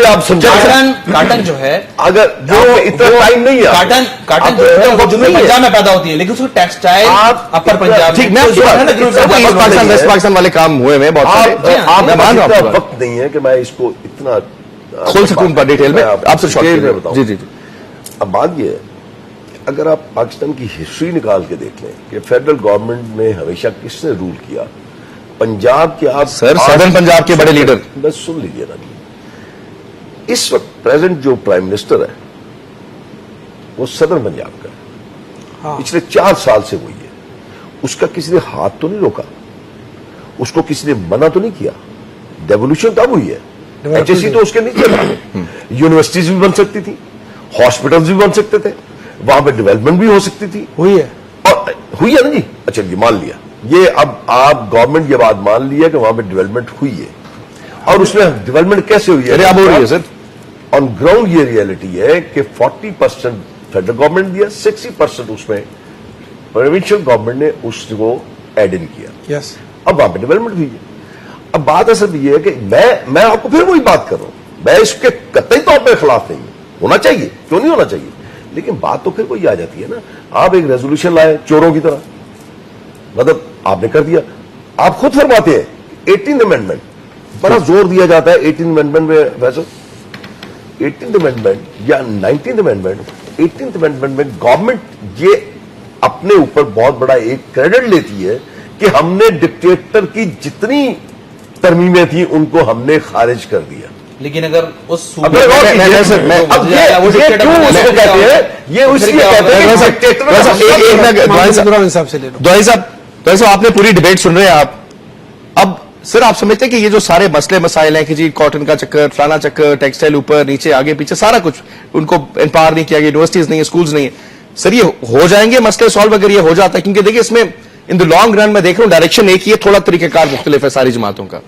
آپ کاٹن جو ہے, اگر جو اتنا ٹائم نہیں ہے, کاٹن جو ہے وہ جنوبی پنجاب میں پیدا ہوتی ہے, لیکن اس کو ٹیکسٹائل اپر پنجاب ٹھیک, میں ویسٹ پاکستان والے کام ہوئے ہیں بہت سارے, میں مان رہا ہوں وقت نہیں ہے کہ میں اس کو اتنا کھول سکوں ڈیٹیل میں آپ سے بتاؤں. جی جی. اب بات یہ ہے, اگر آپ پاکستان کی ہسٹری نکال کے دیکھ لیں کہ فیڈرل گورنمنٹ میں ہمیشہ کس نے رول کیا, پنجاب کے آپ سر سدرن پنجاب کے بڑے لیڈر, بس سن لیجیے نا, اس وقت پریزنٹ جو پرائم منسٹر ہے وہ سدرن پنجاب کا ہے, پچھلے 4 سال سے وہی ہے. اس کا کسی نے ہاتھ تو نہیں روکا, اس کو کسی نے منع تو نہیں کیا. ڈیولوشن تب ہوئی ہے, ایچ ایس سی تو اس کے نیچے تھا, یونیورسٹیز بھی بن سکتی تھی, ہاسپٹل بھی بن سکتے تھے, وہاں پہ ڈیولپمنٹ بھی ہو سکتی تھی. ہوئی ہے, اور ہوئی ہے نا جی. اچھا یہ مان لیا, یہ اب آپ گورنمنٹ یہ بات مان لی ہے کہ وہاں پہ ڈیولپمنٹ ہوئی ہے, اور اس میں ڈیولپمنٹ کیسے ہوئی ہے؟ اب ہو رہی ہے سر. آن گراؤنڈ یہ ریئلٹی ہے کہ 40% فیڈرل گورنمنٹ دیا, 60% اس میں پروونشل گورنمنٹ نے اس کو ایڈ ان کیا. یس, اب وہاں پہ ڈیولپمنٹ ہوئی ہے. اب بات اصل یہ ہے کہ میں آپ کو پھر وہی بات کر رہا ہوں, میں اس کے قطعی طور پہ خلاف نہیں ہوں, ہونا چاہیے, کیوں نہیں ہونا چاہیے, لیکن بات تو پھر وہی آ جاتی ہے نا. آپ ایک ریزولوشن لائے چوروں کی طرح, مطلب آپ نے کر دیا. آپ خود فرماتے ہیں 18th امینڈمنٹ, بڑا زور دیا جاتا ہے 18th امینڈمنٹ میں. ویسے 18th امینڈمنٹ یا 19th امینڈمنٹ, 18th امینڈمنٹ میں گورنمنٹ یہ اپنے اوپر بہت بڑا ایک کریڈٹ لیتی ہے کہ ہم نے ڈکٹیٹر کی جتنی ترمیمیں تھیں ان کو ہم نے خارج کر دیا. لیکن اگر اس آپ نے پوری ڈبیٹ سن رہے ہیں آپ, اب سر آپ سمجھتے ہیں کہ یہ جو سارے مسئلے مسائل ہیں کہ جی کاٹن کا چکر, فلانا چکر, ٹیکسٹائل اوپر نیچے آگے پیچھے سارا کچھ ان کو امپاور نہیں کیا گیا, یونیورسٹیز نہیں ہے, اسکولز نہیں ہے, سر یہ ہو جائیں گے مسئلے سالو اگر یہ ہو جاتا ہے؟ کیونکہ دیکھیں اس میں इन द लॉन्ग रन में देख रहा हूं डायरेक्शन एक ही है, थोड़ा तरीकाकार मुख्तलिफ है सारी जमातों का।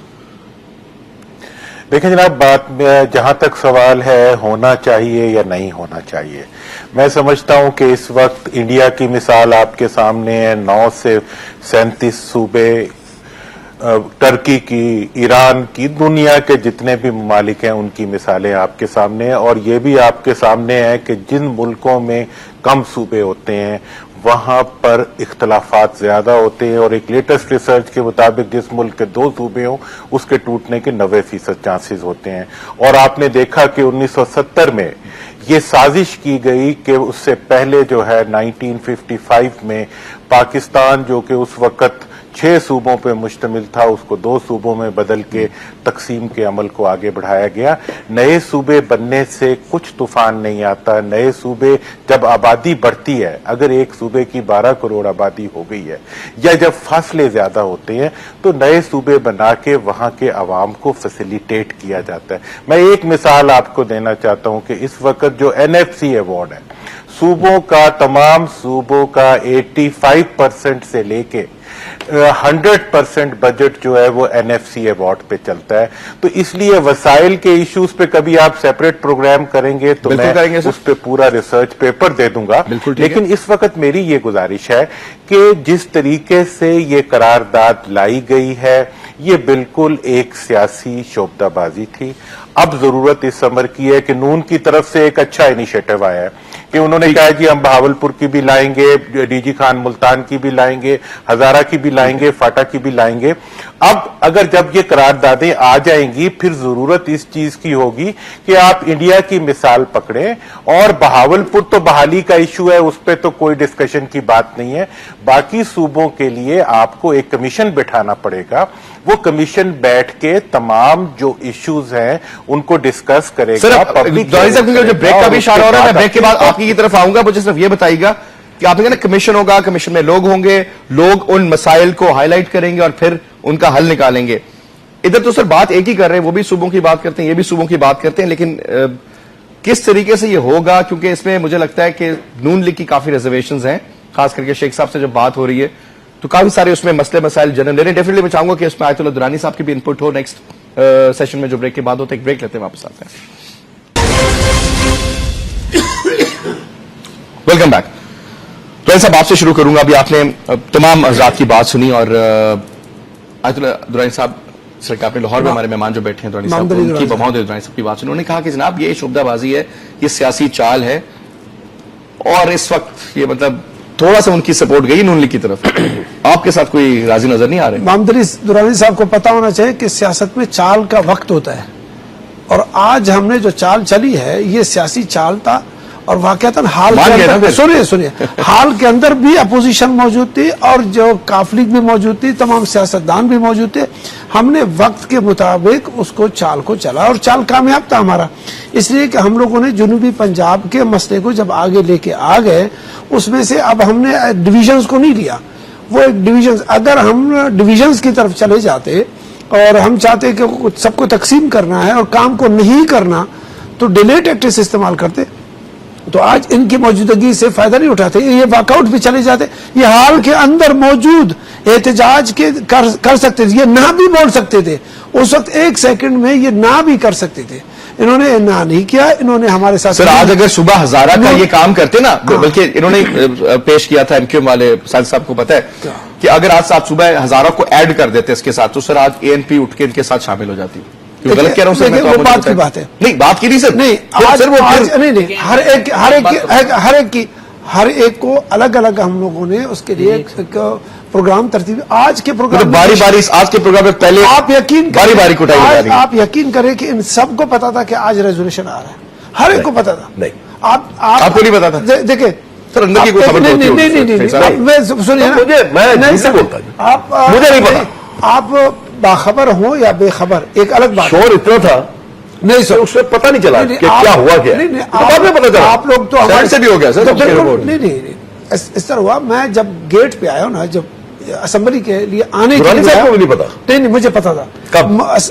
देखें जनाब, बात में जहां तक सवाल है होना चाहिए या नहीं होना चाहिए, मैं समझता हूं कि इस वक्त इंडिया की मिसाल आपके सामने है। 9 से 37 सूबे, टर्की की, ईरान की, दुनिया के जितने भी ममालिक हैं उनकी मिसालें आपके सामने हैं। और ये भी आपके सामने है कि जिन मुल्कों में कम सूबे होते हैं वहां पर इख्तलाफात ज्यादा होते हैं। और एक लेटेस्ट रिसर्च के मुताबिक जिस मुल्क के 2 सूबे हों उसके टूटने के 90% चांसेस होते हैं। और आपने देखा कि 1970 में ये साजिश की गई कि उससे पहले जो है 1955 में पाकिस्तान जो कि उस वक्त 6 सूबों पे मुश्तमिल था उसको 2 सूबों में बदल के तकसीम के अमल को आगे बढ़ाया गया। नए सूबे बनने से कुछ तूफान नहीं आता। नए सूबे जब आबादी बढ़ती है, अगर एक सूबे की 12 करोड़ आबादी हो गई है या जब फासले ज्यादा होते हैं तो नए सूबे बना के वहां के अवाम को फैसिलिटेट किया जाता है। मैं एक मिसाल आपको देना चाहता हूं कि इस वक्त जो NFC अवार्ड है, सूबों का, तमाम सूबों का 85% से लेके 100% बजट जो है वो NFC अवार्ड पे चलता है। तो इसलिए वसाइल के इश्यूज पे कभी आप सेपरेट प्रोग्राम करेंगे तो मैं उस पे पूरा रिसर्च पेपर दे दूंगा। लेकिन इस वक्त मेरी ये गुजारिश है कि जिस तरीके से ये करारदाद लाई गई है ये बिल्कुल एक सियासी शोबदाबाजी थी। अब जरूरत इस अमर की है कि नून की तरफ से एक अच्छा इनिशिएटिव आया है कि उन्होंने कहा जी हम बहावलपुर की भी लाएंगे, DG खान मुल्तान की भी लाएंगे, हजारा की भी लाएंगे, फाटा की भी लाएंगे। अब अगर जब ये करारदादें आ जाएंगी फिर जरूरत इस चीज की होगी कि आप इंडिया की मिसाल पकड़ें। और बहावलपुर तो बहाली का इशू है, उस पर तो कोई डिस्कशन की बात नहीं है। बाकी सूबों के लिए आपको एक कमीशन बिठाना पड़ेगा। वो कमीशन बैठ के तमाम जो इश्यूज हैं उनको डिस्कस करेगा। सर, जो ब्रेक का भी इशारा हो रहा है, मैं ब्रेक के बाद आपकी की तरफ आऊंगा। मुझे सिर्फ ये बताइएगा कि आपने कहा कमीशन होगा, कमीशन में लोग होंगे, लोग उन मसाइल को हाईलाइट करेंगे और फिर उनका हल निकालेंगे। इधर तो सर बात एक ही कर रहे हैं, वो भी सूबों की बात करते हैं, ये भी सूबों की बात करते हैं, लेकिन किस तरीके से ये होगा, क्योंकि इसमें मुझे लगता है कि नून लीग की काफी रिजर्वेशंस हैं, खास करके शेख साहब से जब बात हो रही है तो काफी सारे उसमें मसले मसाइल जनरल ले रहे हैं। डेफिनेटली मैं चाहूंगा कि उसमें आयतुल्लाह दुरानी साहब की भी इनपुट हो नेक्स्ट सेशन में जो ब्रेक के बाद होता है। एक ब्रेक लेते हैं, वापस आते हैं। Welcome back. तो साहब आपसे शुरू करूंगा। अभी आपने तमाम हज़रात की बात सुनी और आयतुल्लाह दुरानी साहब सर के आपने लाहौर में हमारे मेहमान जो बैठे हैं दुरानी साहब उनकी मोहम्मद दुरानी साहब की बात सुनी। उन्होंने कहा कि जनाब ये शोबदाबाजी है, ये सियासी चाल है और इस वक्त ये मतलब थोड़ा सा उनकी सपोर्ट गई नून लीग की तरफ। आपके साथ कोई राजी नजर नहीं आ रहे? मोहम्मद दुरानी साहब को पता होना चाहिए कि सियासत में चाल का वक्त होता है और आज हमने जो चाल चली है ये सियासी चाल था। और वाकयातन हाल के अंदर सुनिए हाल के अंदर भी अपोजिशन मौजूद थी और जो काफलिक भी मौजूद थी, तमाम सियासतदान भी मौजूद थे। हमने वक्त के मुताबिक उसको चाल को चला और चाल कामयाब था हमारा, इसलिए कि हम लोगों ने जनूबी पंजाब के मसले को जब आगे लेके आ गए उसमें से अब हमने डिविजन्स को नहीं लिया। वो एक डिविजन, अगर हम डिविजन्स की तरफ चले जाते और हम चाहते कि सबको तकसीम करना है और काम को नहीं करना तो डिले टैक्टिक्स इस्तेमाल करते तो आज इनकी मौजूदगी से फायदा नहीं उठाते, ये वॉकआउट भी चले जाते। ये हाल के अंदर मौजूद एहतजाज के कर सकते थे, ये ना भी बोल सकते थे उस वक्त, 1 सेकंड में ये ना भी कर सकते थे। इन्होंने ना नहीं किया, इन्होंने हमारे साथ। सर आज अगर सुबह हजारा का ये काम करते ना, बल्कि इन्होंने पेश किया था एमक्यूएम वाले साजिद साहब को पता है कि अगर आज साहब सुबह हजारा को ऐड कर देते इसके साथ तो सर आज ANP उठ के इनके साथ शामिल हो जाती। गलत कह रहा हूं सर? मैं वो बात की बात है, नहीं बात की नहीं सर, नहीं सर वो नहीं हर एक को अलग अलग हम लोगों ने उसके लिए प्रोग्राम तरतीब। आज के प्रोग्राम बारी बारी आज के प्रोग्राम में पहले आप यकीन बारी बारी को आप यकीन करें कि इन सबको पता था कि आज रेजोल्यूशन आ रहा है, हर एक को पता था। नहीं आपको नहीं पता था? देखिए सर अंदर की कोई खबर नहीं सुनिए ना, मुझे नहीं पता आप बाखबर हो या बेखबर एक अलग बात। शोर इतना था नहीं सर, उसमें पता नहीं चला कि क्या हुआ क्या। बाद में पता चला आप लोग तो हमारे से भी हो गया सर। नहीं इस तरह हुआ। मैं जब गेट पे आया ना, जब असेंबली के लिए आने के लिए को भी नहीं पता? नहीं मुझे पता था। कब?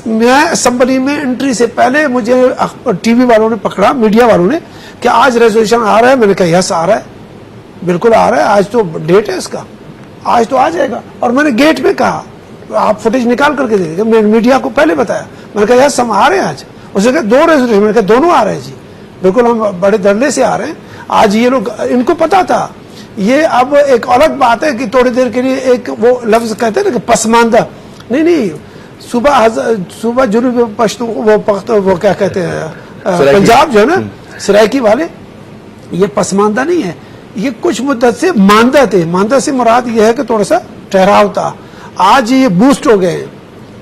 मैं असेंबली में एंट्री से पहले मुझे टीवी वालों ने पकड़ा, मीडिया वालों ने, कि आज रेजोल्यूशन आ रहा है। मैंने कहा यस आ रहा है, बिल्कुल आ रहा है, आज तो डेट है इसका। आज तो आ जाएगा। और मैंने गेट में कहा, आप फुटेज निकाल करके दे दीजिए, मैं मीडिया को पहले बताया, मैंने कहा यार हम आ रहे हैं आज। उसने कहा 2 रेजोल्यूशन, मैंने कहा दोनों आ रहे हैं जी, बिल्कुल हम बड़े धरने से आ रहे हैं आज। ये लोग, इनको पता था। ये अब एक अलग बात है कि थोड़ी देर के लिए एक वो लफ्ज कहते हैं ना कि पसमानदा, नहीं, सुबह जुनूबी पश्तो वो क्या कहते हैं पंजाब जो है ना सराइकी वाले, ये पसमानदा नहीं है, ये कुछ मुद्दत से मानदा थे। मानदा से मुराद ये है कि थोड़ा सा ठहराव था। आज ये बूस्ट हो गए हैं,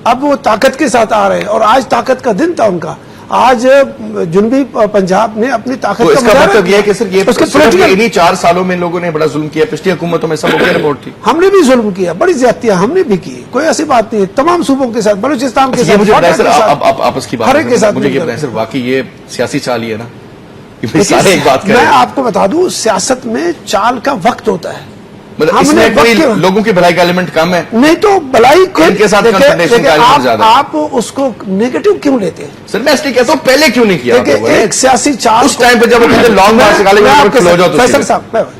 अब वो ताकत के साथ आ रहे हैं, और आज ताकत का दिन था उनका। आज जुनूबी पंजाब ने अपनी ताकत तो का इसका मतलब ये है कि सर ये उसके सिर्फ political- इन्हीं 4 सालों में लोगों ने बड़ा जुल्म किया, पिछली हुकूमतों में सब ओके रिपोर्ट थी। हमने भी जुल्म किया, बड़ी ज्यादतियां हमने भी की, कोई ऐसी बात नहीं है। तमाम सूबों के साथ, बलूचिस्तान के ये साथ, मुझे बताया फाटा सर, के साथ, आप आपस की बात हर एक के साथ मुझे ये मिलकर। बताया सर, वाकई ये सियासी चाल ही है ना कि भाई देखिए, सारे एक बात मैं करें। आपको बता दूं, सियासत में चाल का वक्त होता है। मतलब हमने इसमें कोई वक्त के- लोगों की भलाई का एलिमेंट कम है। नहीं तो भलाई को इनके साथ देखिए- confrontation देखिए, का element ज्यादा है। आप उसको नेगेटिव क्यों लेते हैं? सर मैं इसलिए कहता हूँ पहले क्यों नहीं किया आप लोगों देखिए, ने? एक सियासी चाल उस टाइम पे जब वो कहते लॉन्ग मार्च निकाले मैं आपके खिलो जाओ साथ- तो फैसल सीधे। साहब,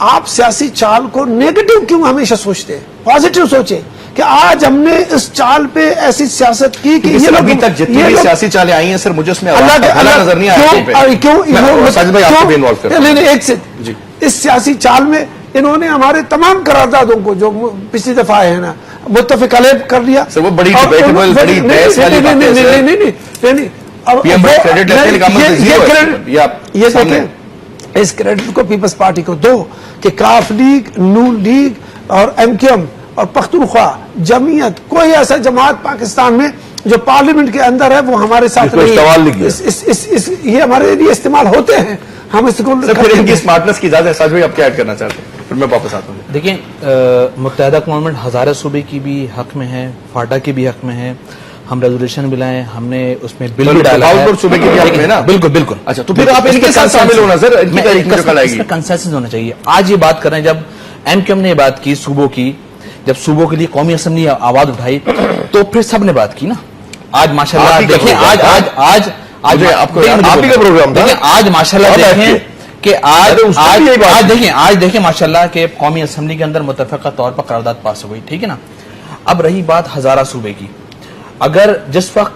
आप सियासी चाल को नेगेटिव क्यों हमेशा सोचते हैं? पॉजिटिव सोचे कि आज हमने इस चाल पे ऐसी सियासत की कि क्योंकि सर लोग- अभी तक जितनी ये भी लोग- सियासी चालें आई हैं सर, मुझे उसमें अल्लाह के- भला नजर नहीं आया क्यों साजिद भाई आपको भी इन्वॉल्व कर नहीं, एक से जी। इस सियासी चाल में इन्होंने हमारे तमाम करारदादों को जो पिछली दफा आए हैं ना, मुत्तफिक अलग कर लिया। सर, वो बड़ी और debatable, उन्होंने- बड़ी नहीं, बहस वाली नहीं, बात है, नहीं, सर। नहीं। अब PM वो- credit लेते हैं, नहीं, निकामत ये zero है, credit- ये आप ये सामने देखें, इस क्रेडिट को पीपल्स पार्टी को दो कि काफ लीग, नून लीग और MQM और पख्तूनख्वा जमीयत, कोई ऐसा जमात पाकिस्तान में जो पार्लियामेंट के अंदर है वो हमारे साथ इसको नहीं इस्तेमाल नहीं है। किया। ये हमारे लिए इस्तेमाल होते हैं, हम इसको सर फिर इनकी स्मार्टनेस की इजाजत है। साजिद भाई आप क्या ऐड करना चाहते हैं? फिर मैं वापस आता हूँ। देखिए, मुत्तहदा गवर्नमेंट हज़ारे सूबे की भी हक में है, फाटा की भी हक में है। हम रेजोल्यूशन भी लाए, हमने उसमें बिल भी डाला है। बहावलपुर सूबे की भी हक में है ना? बिल्कुल बिल्कुल। अच्छा, तो फिर आप इनके साथ शामिल होना सर, इनकी तारीख में जो कल आएगी। कंसेंसस होना चाहिए। आज ये बात कर रहे हैं, जब MQM ने ये बात की सूबों की, जब सूबों के लिए कौमी असम्बली ने आवाज उठाई, तो फिर सबने बात की ना। आज माशाल्लाह आप ही का देखिए, प्रोग्राम आज मुझे आपको देखिए, आप ही का प्रोग्राम था। देखिए, आज माशाल्लाह अब देखें बैठिए। कि आज अरे उसमें भी यही बात है। आज देखिए माशाल्लाह के कौमी असम्बली के अंदर मुतफ़क़ा तौर पर करारदाद पास हो गई, ठीक है ना। अब रही बात हजारा सूबे की, अगर जिस वक्त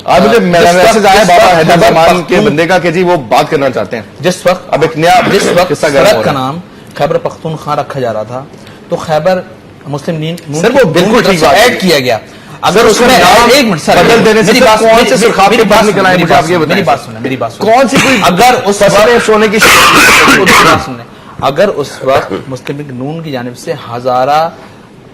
आज मुझे मैसेज आया बाबा हैदर खैबर जमान के पख्तून- बंदे का कि जी वो बात करना चाहते हैं। जिस वक्त अब एक नया जिस वक्त किस्सा गर्म हो सरहद का रहा है। नाम खैबर पख्तूनख्वा रखा जा रहा था, तो खैबर मुस्लिम लीग सर, वो बिल्कुल ठीक बात है। ऐड किया गया। अगर सर, उसमें उसका नाम एक मिनट सर, बदल देने से मेरी सर बात कौन से सुर्खाब के बाहर निकल आए, मुझे आप ये बताएं। मेरी बात सुने, मेरी बात सुने। कौन सी कोई अगर उस फसलें वक्त सोने की मेरी बात सुने, अगर उस वक्त मुस्लिम लीग नून की जानिब से हजारा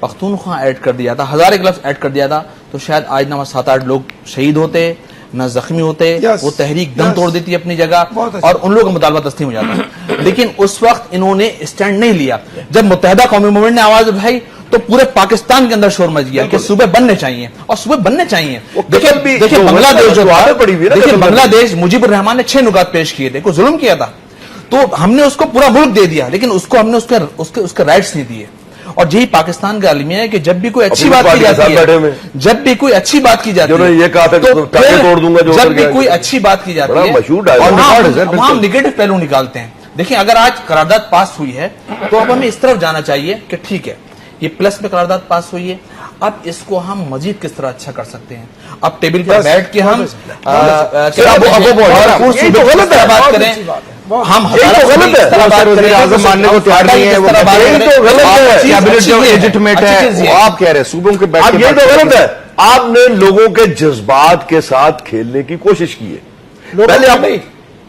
पख्तूनख्वा ऐड कर दिया था, हजार एक लफ्ज ऐड कर दिया था, तो शायद आज ना 7-8 लोग शहीद होते, न जख्मी होते। Yes, वो तहरीक दम yes. तोड़ देती अपनी जगह, बहुत अच्छा। और उन लोगों का मुतालबा तस्लीम हो जाता। लेकिन उस वक्त इन्होंने स्टैंड नहीं लिया। जब मुत्तहदा कौमी मूवमेंट ने आवाज उठाई, तो पूरे पाकिस्तान के अंदर शोर मच गया कि सूबे बनने चाहिए, और सूबे बनने चाहिए। देखिए देखिए, बांग्लादेश जो था, पड़ी हुई है ना, देखिए कल बांग्लादेश, मुजीबुर रहमान ने 6 नुकात पेश किए थे, कोई जुल्म किया था, तो हमने उसको पूरा मुल्क दे दिया, लेकिन उसको हमने उसके राइट्स नहीं दिए। और यही पाकिस्तान का आलिमिया है कि जब भी कोई अच्छी अपनी बात की पार्टी के जाती साथ बैठे है, हुए। जब भी कोई अच्छी बात की जाती जिन्होंने है, ये कहा था कि टांगे फिर तोड़ दूंगा जो जब उधर भी गया। कोई अच्छी बात की जाती बड़ा है, मशहूर डायलॉग और है, वहाँ सर, बिल्कुल। हम निगेटिव पहलू निकालते हैं। देखिए, अगर आज करारदाद पास हुई है, तो अब हमें इस तरफ जाना चाहिए कि ठीक है, ये प्लस में करारदाद पास हुई है, अब इसको हम मजीद किस तरह अच्छा कर सकते हैं। अब टेबल पर बैठ के हम यही तो गलत है। बात बहुत करें, अच्छी बात है, बहुत- हम यही तो गलत है। इस तरह बात वज़ीर करें, आज़म मानने को तैयार नहीं है, वो इस तरह बात यही करें, तो गलत है। अच्छी कैबिनेट चीज़ जो ये है, लेजिटिमेट अच्छी है चीज़ ये वो है। आप कह रहे हैं सूबों के बैठ अब के ये बात तो करें। गलत है। आपने लोगों के जज्बात के साथ खेलने की कोशिश की है। लोगों पहले के आप नहीं।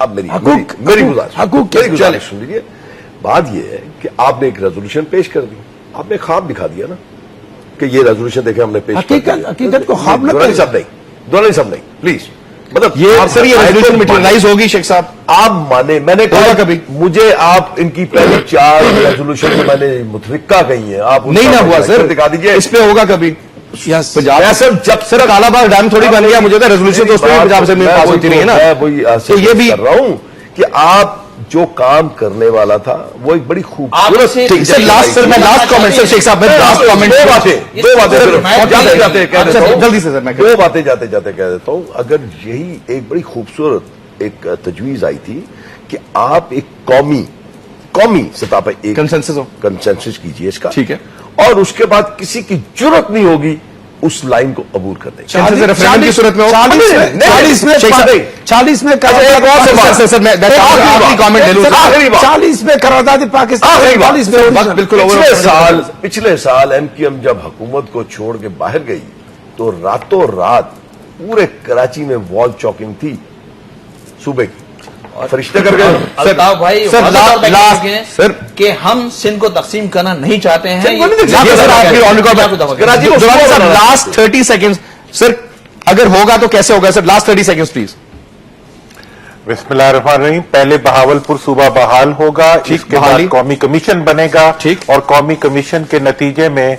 अब मेरी हकूक- मेरी हकूक- गुजारिश हकूक के मेरी चले। गुजारिश सुन लीजिए। बात यह है कि आपने एक रेजोल्यूशन पेश कर दी, आपने ख्वाब दिखा दिया ना कि ये रेजोल्यूशन देखे हमने पेश कर दिया। हकीकत को ख्वाब न दुरानी करें। साहब नहीं, दुरानी साहब नहीं, प्लीज। मतलब ये आप सर ये आयत रेजोल्यूशन को मटेरियलाइज होगी शेख साहब? आप माने, मैंने होगा कहा कभी? मुझे आप इनकी पहली 4 रेजोल्यूशन मैंने मुतफिक्का कही है, आप नहीं ना हुआ सर, दिखा दीजिए। इस पे होगा कभी? यस पंजाब मैं सर जब सर कालाबाग डैम थोड़ी बन गया, मुझे तो रेजोल्यूशन तो उसमें पंजाब से मैं पास वही होती रही है ना। मैं वही तो ये भी कर रहा हूं कि आप जो काम करने वाला था वो एक बड़ी खूबसूरत आपसे- ठीक सर, लास्ट सर मैं लास्ट कमेंट सर शेख साहब मैं लास्ट कमेंट दो बातें सर, मैं जाते जाते कह अच्छा, देता हूं। जल्दी से सर मैं दो बातें जाते जाते कह देता हूं। अगर यही एक बड़ी खूबसूरत एक तजवीज आई थी कि आप एक कौमी सतह पर एक कंसेंसस हो। कंसेंसस कीजिए इसका, ठीक है। और उसके बाद किसी की जरूरत नहीं होगी उस लाइन को कबूल करने की। रेफरेंडम की सूरत में हो 40 में शेख साहब, 40 में एक और सवाल सर मैं आखिरी कमेंट ले लूं आखिरी बात। 40 में करारदाद पाकिस्तान, आखिरी बात। 40 में वक्त बिल्कुल पिछले साल एमक्यूएम जब हुकूमत को छोड़ के बाहर गई तो रातों रात पूरे कराची में वॉल चॉकिंग थी सूबे की, फरिश्ते कर गए। अल्ताफ भाई सर, वादा तौर पे कह चुके हैं सर, कि हम सिंध को तकसीम करना नहीं चाहते हैं। सिंध को नहीं ये तकसीम ये सर आपकी ऑन रिकॉर्ड कराची को सर लास्ट 30 सेकंड्स सर, अगर होगा तो कैसे होगा सर? Last 30 seconds please. बिस्मिल्लाहिर्रहमानिर्रहीम। पहले बहावलपुर सूबा बहाल होगा, इसके बहाली। बाद कौमी कमीशन बनेगा, ठीक। और कौमी कमीशन के नतीजे में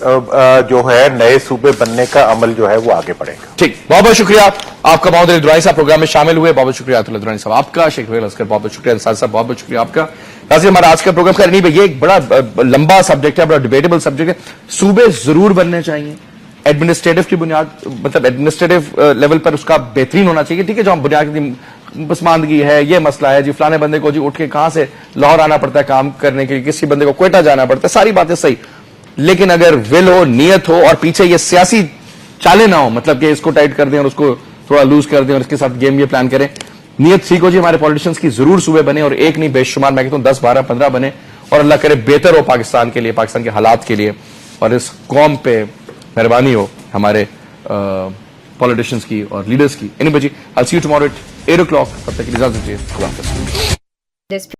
जो है नए सूबे बनने का अमल जो है वो आगे बढ़ेगा। ठीक, बहुत बहुत शुक्रिया आपका। मोहम्मद अली दुरानी साहब प्रोग्राम में शामिल हुए, बहुत बहुत शुक्रिया अब्दुल्ला दुरानी साहब आपका, शेख रहील असगर बहुत बहुत शुक्रिया, अंसार साहब बहुत बहुत शुक्रिया आपका। नाज़रीन, हमारा आज का प्रोग्राम करनी है, ये एक बड़ा लंबा सब्जेक्ट है, बड़ा डिबेटेबल सब्जेक्ट है। सूबे जरूर बनने चाहिए, एडमिनिस्ट्रेटिव की बुनियाद, मतलब एडमिनिस्ट्रेटिव लेवल पर उसका बेहतरीन होना चाहिए, ठीक है। जो हम बुनियादी पसमानदगी है, ये मसला है जी, फलाने बंदे को जी उठ के कहां से लाहौर आना पड़ता है काम करने के लिए, किसी बंदे को क्वेटा जाना पड़ता है, सारी बातें सही, लेकिन अगर विल हो, नियत हो, और पीछे ये सियासी चाले ना हो, मतलब कि इसको टाइट कर दें और उसको थोड़ा लूज कर दें और इसके साथ गेम ये प्लान करें, नियत ठीक हो जी, हमारे पॉलिटिशियंस की जरूर सूबे बने, और एक नहीं बेशुमार, मैं कहता हूं 10, 12, 15 बने, और अल्लाह करे बेहतर हो पाकिस्तान के लिए, पाकिस्तान के हालात के लिए, और इस कौम पे मेहरबानी हो हमारे पॉलिटिशियंस की और लीडर्स की। Anybody, I see you tomorrow at 8 o'clock। तब तक इजाजत दीजिए, खुदा हाफिज़।